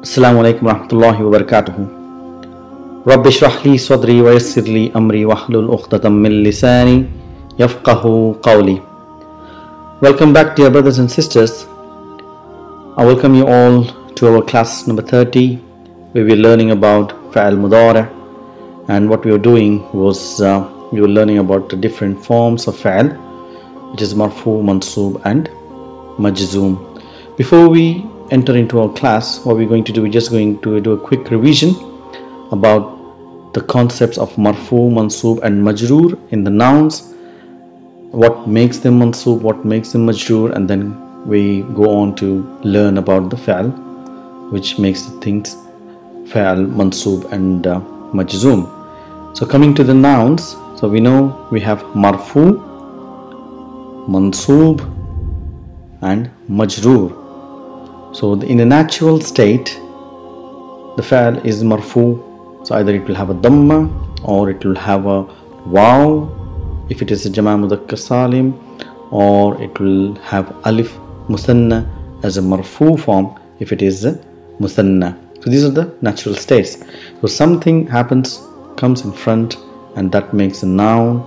Assalamu alaikum warahmatullahi wabarakatuh. Rabbi shrah li sadri wa yassir li amri wahlul uqdatam min lisani yafqahu qawli. Welcome back, dear brothers and sisters. I welcome you all to our class number 30, where we are learning about Fa'al Mudari'. And what we were doing was we were learning about the different forms of Fa'al, which is Marfu, Mansoob and Majzoom. Before we enter into our class, what we're going to do, we're just going to do a quick revision about the concepts of Marfu, Mansoob and Majroor in the nouns, what makes them Mansoob, what makes them Majroor, and then we go on to learn about the Fa'al, which makes the things Fa'al, Mansoob and Majzoom. So coming to the nouns, so we know we have Marfu, Mansoob and Majroor. So in a natural state, the Fa'al is Marfu. So either it will have a Dhamma or it will have a Waw if it is a Jama' Mudhakkar Salim, or it will have Alif Muthanna as a Marfu form if it is a Muthanna. So these are the natural states. So something comes in front, and that makes a noun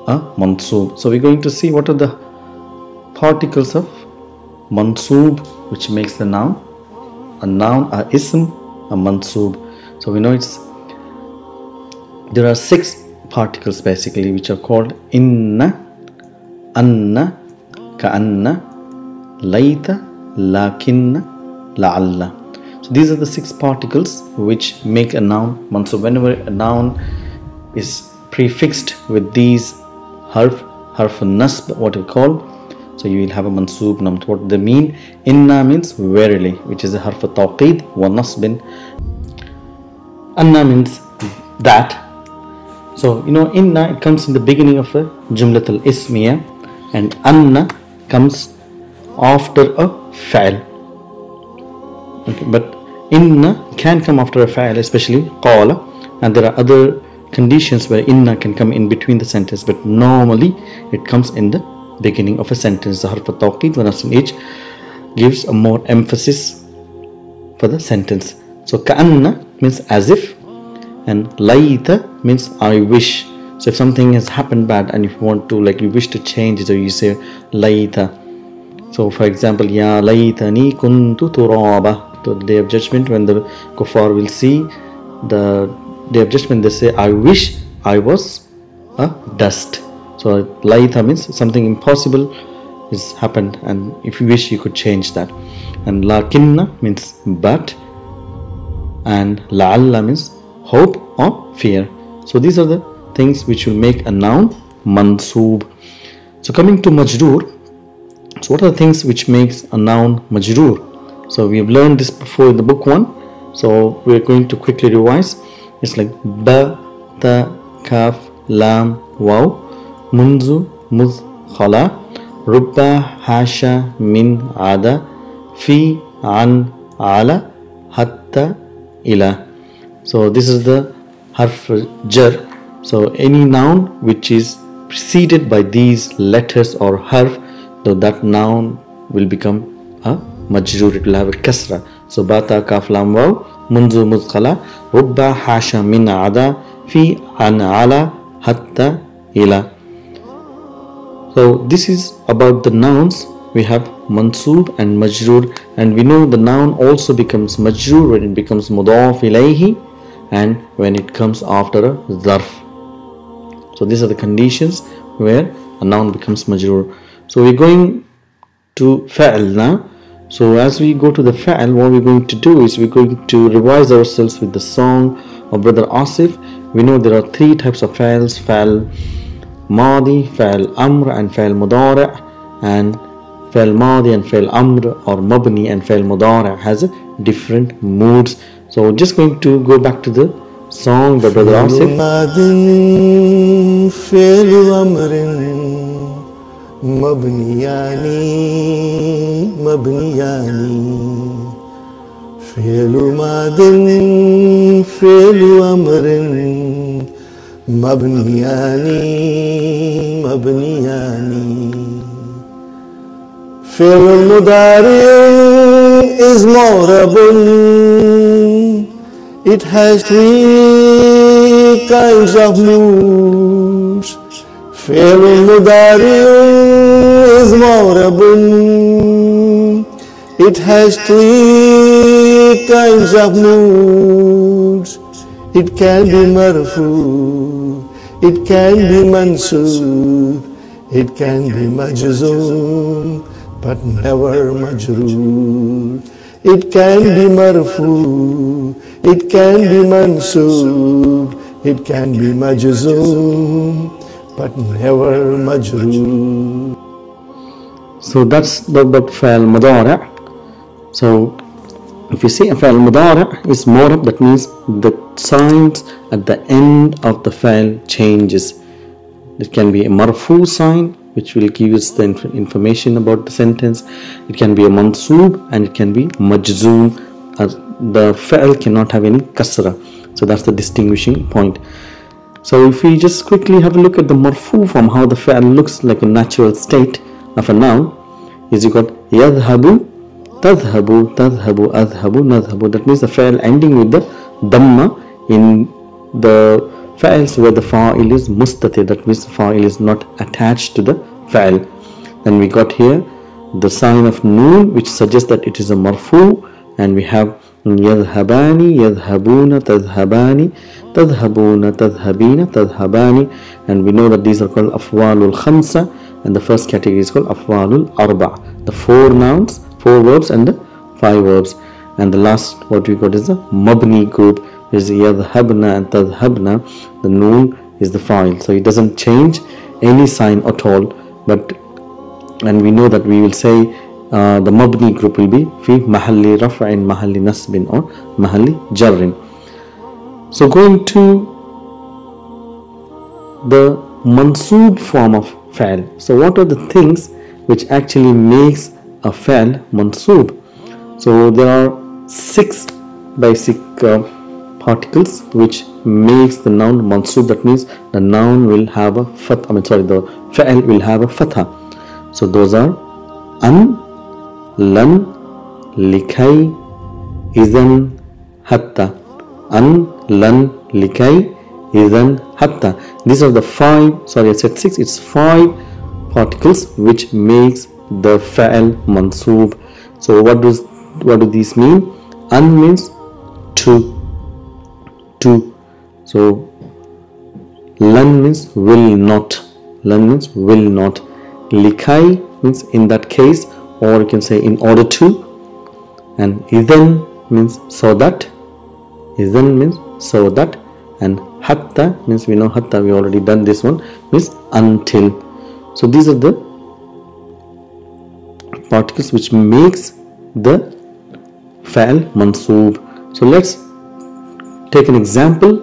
a Mansoob. So we're going to see what are the particles of Mansoob, which makes the noun a ism, a Mansoob. So we know there are 6 particles basically, which are called inna, anna, ka'anna, layta, lakinna, la'alla. So these are the 6 particles which make a noun Mansoob. Whenever a noun is prefixed with these harf nasb, what we call, so you will have a Mansoob noun. What they mean? Inna means verily, which is a harf tawqid wa nasbin. Anna means that. So you know, inna, it comes in the beginning of a jumlatul ismiya, and anna comes after a fa'al. Okay, but inna can come after a fa'al, especially qala, and there are other conditions where inna can come in between the sentence, but normally it comes in the beginning of a sentence. The harf tawqid wa nasbin each gives a more emphasis for the sentence. So ka'anna means as if, and layta means I wish. So if something has happened bad and if you want to, like, you wish to change it, so you say layta. So for example, ya laytani kuntu turaba. So the day of judgment, when the kuffar will see the day of judgment, they say, I wish I was a dust. So layta means something impossible has happened, and if you wish, you could change that. And lakinna means but, and la'alla means hope or fear. So these are the things which will make a noun Mansoob. So coming to Majroor, so what are the things which makes a noun Majroor? So we have learned this before in the book 1, so we are going to quickly revise. It's like ba, ta, kaf, lam, waw, munzu, mudh, khala, rubba, hasha, min, ada, fi, an, ala, hatta, ila. So this is the harf jar. So any noun which is preceded by these letters or harf, so that noun will become a majroor. It will have a kasra. So bata, kaf, lam, waw, munzu, mudh, khala, rubba, hasha, min, ada, fi, an, ala, hatta, ila. So this is about the nouns. We have Mansoob and Majroor, and we know the noun also becomes Majroor when it becomes Mudaf ilayhi and when it comes after a zarf. So these are the conditions where a noun becomes Majroor. So we're going to Fa'al now. So as we go to the Fa'al, what we're going to do is we're going to revise ourselves with the song of Brother Asif. We know there are 3 types of Fa'als: Fa'al Madi, Fa'al Amr and Fa'al Mudari'. And Fa'al Madi and Fa'al Amr or Mabni and Fa'al Mudari' has different moods. So just going to go back to the song by Brother Asif. فعل ماض فعل أمر مبنيان فعل مضارع is morabun. It has three kinds of moods. Fi'lun mudari'un is morabun. It has three kinds of moods. It can be marfu, it can be mansoob, it can be majzoom, but never majroor. It can be marfu, it can be mansoob, it can be majzoom, but never majroor. So that's the fa'al mudari'. So if you see a fa'al mudari' is morab, that means the signs at the end of the fa'al changes. It can be a marfu sign, which will give us the information about the sentence. It can be a mansoob, and it can be majzoom. The fa'al cannot have any kasra. So that's the distinguishing point. So if we just quickly have a look at the marfu form, how the fa'al looks like a natural state of a noun, is you got yadhabu, tadhabu, tadhabu, adhabu, nadhabu. That means the fa'al ending with the dhamma in the fa'ils where the fa'il is mustatir. That means the fa'il is not attached to the fa'il. Then we got here the sign of noon, which suggests that it is a marfu, and we have yadhabani, yadhabuna, tadhabani, tadhabuna, tadhabina, tadhabani, and we know that these are called afwalul khamsa, and the first category is called afwalul arba, the 4 nouns, 4 verbs and the 5 verbs. And the last what we got is the mabni group, is yadhabna and tadhabna. The noon is the fa'il, so it doesn't change any sign at all. And we know that we will say the mabni group will be fi mahalli raf'in, mahalli nasbin, or mahalli jarrin. So going to the mansoob form of fa'al. So what are the things which actually makes a fa'al mansoob? So there are 6 basic particles which makes the noun mansoob. That means the noun will have a fatha, the fa'al will have a fatha. So those are an, lan, likai, izan, hatta. An, lan, likai, izan, hatta. These are the 5, sorry I said 6, it's 5 particles which makes the fa'al mansoob. So what do these mean? An means to. So lan means will not. Lan means will not. Likai means in that case, or you can say in order to. And idhan means so that. Idhan means so that. And hatta means, we know hatta, we already done this one, means until. So these are the particles which makes the fa'al mansoob. So let's take an example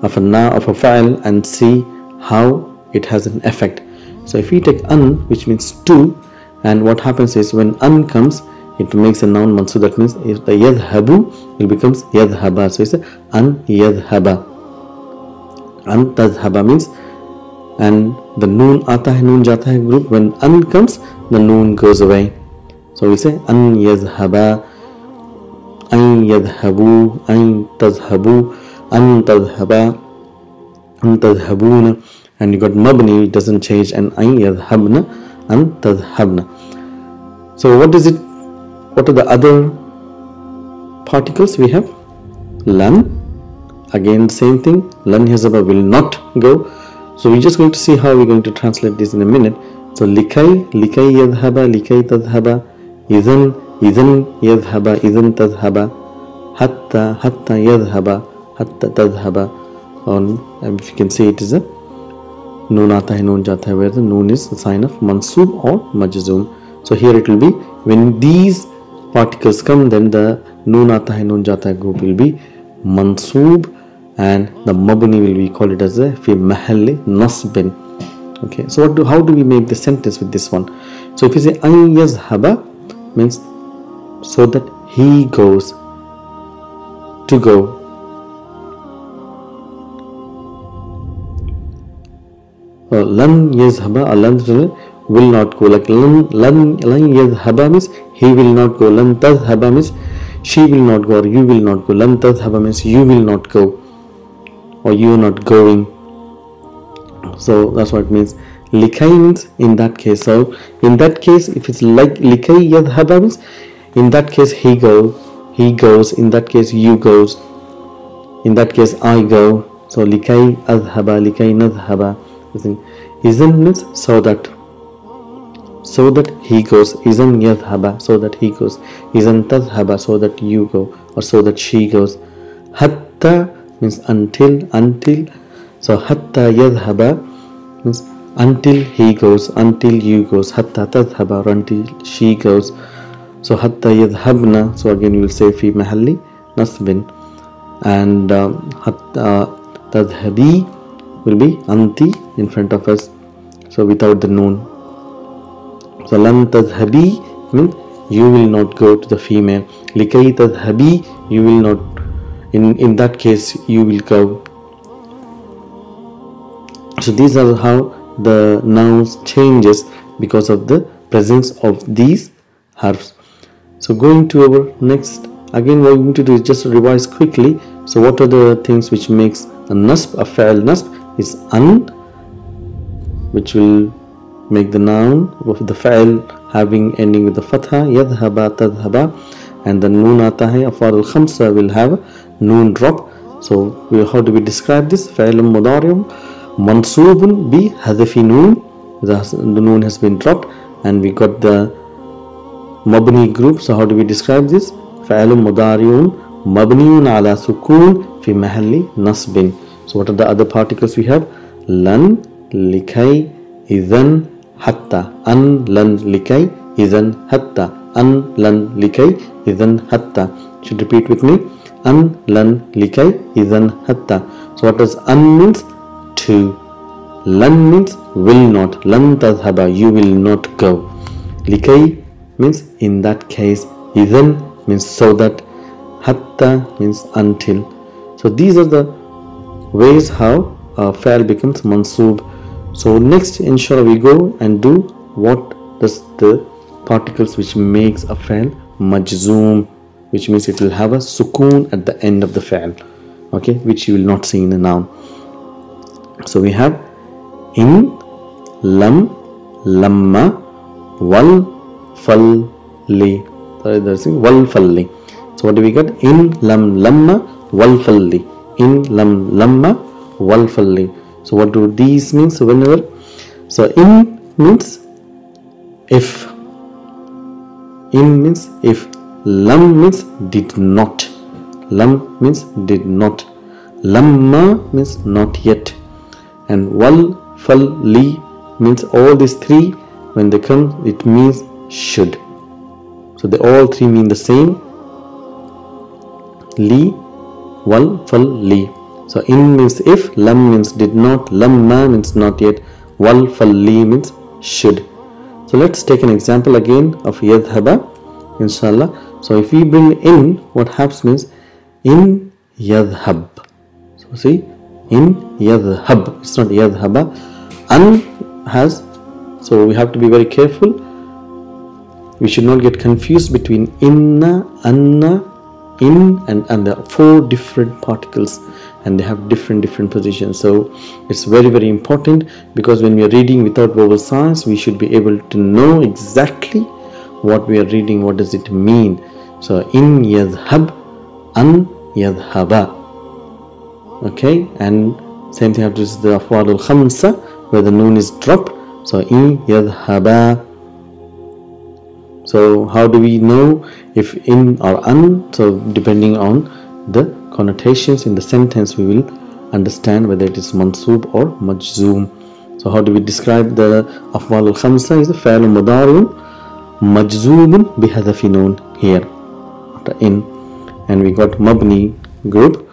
of a fa'al and see how it has an effect. So if we take an, which means to, and what happens is when an comes, it makes a noun mansoob. That means if the yadhabu, it becomes yadhaba. So it's an yadhaba. An tadhaba means, and the noon aata hai, noon jata hai group, when an comes, the noon goes away. So we say an yadhaba, an yadhabu, an tadhabu, an tadhaba, an tadhabuna. And you got mabni, it doesn't change, and an yadhabna, an tadhabna. So what are the other particles we have? Lan, again same thing, lan yazaba will not go. So we're just going to see how we're going to translate this in a minute. So likai, likai yadhaba, likai tadhaba, idhan, idhan yadhaba, idhan tadhaba, hatta, hatta yadhaba, hatta tadhaba. And if you can see, it is a noon aata hai, noon jata hai, where the noon is a sign of mansoob or majzoom. So here it will be, when these particles come, then the noon aata hai, noon jata hai group will be mansoob, and the mabni will be called it as a fi mahalli nasbin. Okay, so how do we make the sentence with this one? So if you say an yazhaba, means so that he goes, to go. Lan yazhaba, lan will not go. Like lan yadhaba means he will not go. Lan tadhhaba means she will not go or you will not go. Lan tadhhaba means you will not go or you are not going. So that's what it means. Likai means in that case. So in that case, if it's like likai yadhhaba means in that case he goes, in that case you goes, in that case I go. So likai adhhaba, likai nadhhaba. Izan means so that he goes. Izan yadhhaba, so that he goes. Izan tadhhaba, so that you go or so that she goes. Hatta means until. So hatta yadhhaba means until he goes, until you goes. Hatta tadhhaba, or until she goes. So hatta yadhhabna, so again you will say fi mahalli nasbin. And hatta tadhhabi will be anti in front of us, so without the noon. So lan tadhhabi means you will not go to the female. Likai tadhhabi, you will not, in that case you will go. So these are how the nouns changes because of the presence of these harfs. So going to our next, again what we need to do is just revise quickly. So what are the things which makes a nasb, a fa'al nasb is an, which will make the noun of the fa'al having ending with the fatha, yadhhaba, tadhhaba, and the noon aata hai, af'al al-khamsa will have noon drop. So how do we describe this? Fa'alun mudari'un mansubun bi hadfi noon, the noon has been dropped, and we got the mabni group. So how do we describe this? Fa'alun mudari'un mabniun ala sukun fi mahalli nasbin. So what are the other particles we have? Lan, likai, idhan, hatta. An, lan, likai, idhan, hatta. An, lan, likai, idhan, hatta. Should repeat with me. An, lan, likai, idhan, hatta. So what does an means? To. Lan means will not. Lan tadhhaba, you will not go. Likai means in that case. Idhan means so that. Hatta means until. So these are the ways how fa'al becomes mansoob. So next inshallah we go and do what does the particles which makes a fa'al majzoom, which means it will have a sukoon at the end of the fa'al, okay, which you will not see in the noun. So we have in, lam, lamma, wal, fal, li. Wal, fal, li. So what do we get? In, lam, lamma, wal, fal, li. In, lam, lamma, wal, fal, li. So what do these mean? So whenever, so in means if, in means if, lam means did not, lam means did not, lamma means not yet, and wal, fal, li means all these three when they come it means should. So they all three mean the same. Li, wal, fal, li. So in means if, lam means did not, lamma means not yet, wal, fal, li means should. So let's take an example again of yadhhaba, inshallah. So if we bring in, what happens means in yadhhab. So see, in yadhhab, it's not yadhhaba. An has, so we have to be very careful. We should not get confused between inna, anna, in and there are four different particles and they have different positions. So it's very important, because when we are reading without vowel sounds we should be able to know exactly what we are reading, what does it mean. So in yadhhab, an yadhhaba, okay, and same thing happens to the af'al al-khamsa where the noon is dropped. So in yadhhaba. So how do we know if in or an? So depending on the connotations in the sentence we will understand whether it is mansoob or majzoom. So how do we describe the af'al al-khamsa? Is the fa'al mudari'un majzoobun bihadfi noon here after in, and we got mabni group,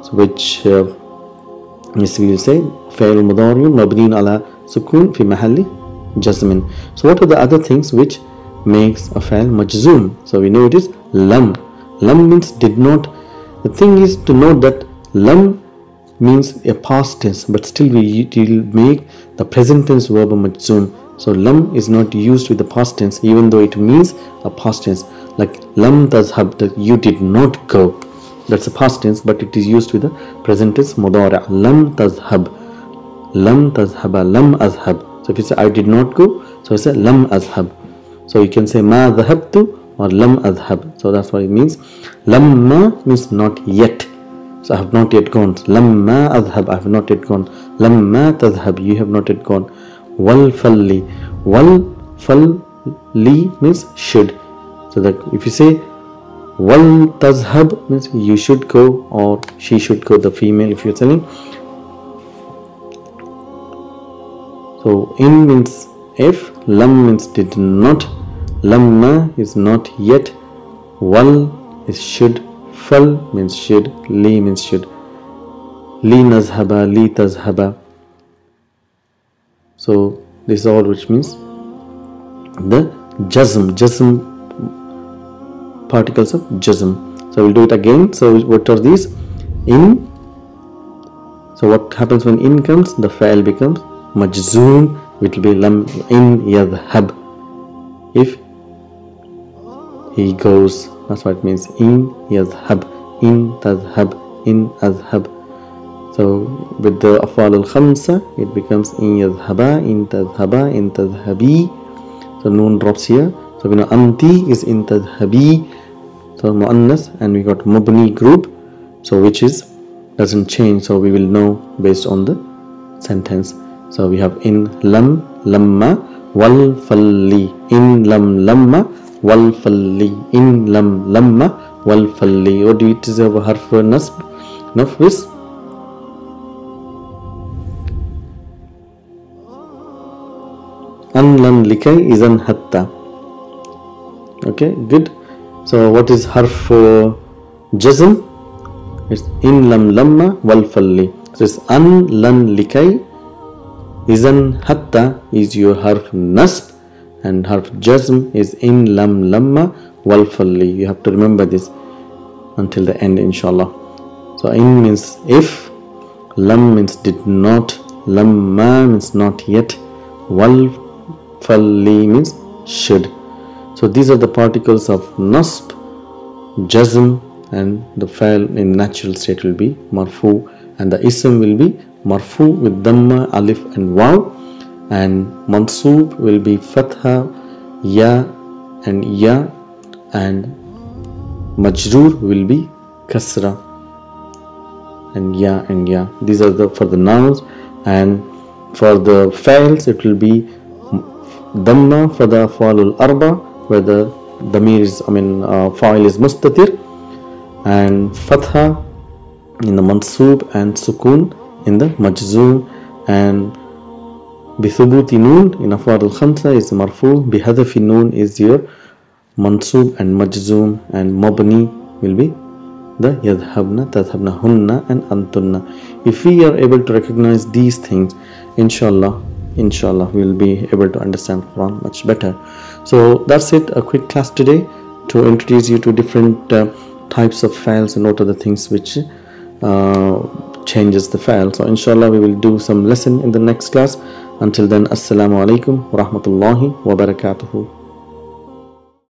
so which yes, we will say fa'al mudari'un mabniun ala sukun fi mahalli jazmin. So what are the other things which makes a fa'al majzoom? So we know it is lam. Lam means did not. The thing is to note that lam means a past tense, but still we will make the present tense verb a majzoom. So lam is not used with the past tense, even though it means a past tense. Like lam tazhab, that you did not go. That's a past tense, but it is used with the present tense mudari'. Lam tazhab, lam tazhaba, lam azhab. So if you say I did not go, so you say lam azhab. So you can say ma dhahabtu or lam azhab. So that's what it means. Lamma means not yet. So I have not yet gone. Lamma azhab, I have not yet gone. Lamma tazhab, you have not yet gone. Wal falli, wal falli means should. So that if you say wal tazhab means you should go or she should go, the female if you're telling. So in means if, lam means did not, lamma is not yet, wal is should, fal means should, li means should. Li nazhaba, li tazhaba. So this is all which means the jazm particles of jazm. So we'll do it again. So what are these? In. So what happens when in comes? The fa'il becomes majzoom, which will be lam in yadhhab. If he goes, that's what it means. In yadhhab, in tadhhab, in adhhab. So with the afal al-khamsa, it becomes in yadhhaba, in tadhhaba, in tadhhabi. So noon drops here. So we know anti is in tadhhabi. So muannas, and we got mubni group. So which is doesn't change. So we will know based on the sentence. So we have in lam, lamma, wal falli. In lam, lamma, wal falli. In lam, lamma, wal falli. What do you deserve a harf nasb? Nafwis. An lam likay izan hatta. Okay, good. So what is harf for jazm? It's in lam lamma wal falli. So it's an lan likay izan hatta is your harf nasb, and harf jazm is in lam lamma wal falli. You have to remember this until the end, inshallah. So in means if, lam means did not, lamma means not yet, wal falli means should. So these are the particles of nasb, jazm, and the fa'il in natural state will be marfu, and the ism will be marfu with dhamma, alif and waw, and mansoob will be fatha, ya and ya, and majroor will be kasra and ya and ya. These are the for the nouns, and for the fa'ils it will be dhamma for the af'alul arba, where the damir is, fa'il is mustatir, and fatha in the mansoob, and sukun in the majzoom, and bithubuti noon in af'al al-khamsa is marfu, bihadafi noon is your mansoob and majzoom, and mabni will be the yadhabna, tadhabna, hunna and antunna. If we are able to recognize these things, inshallah we will be able to understand Quran much better. So that's it, a quick class today to introduce you to different types of files and what are the things which changes the file. So inshallah we will do some lesson in the next class. Until then, assalamu alaikum wa rahmatullahi wa barakatuhu.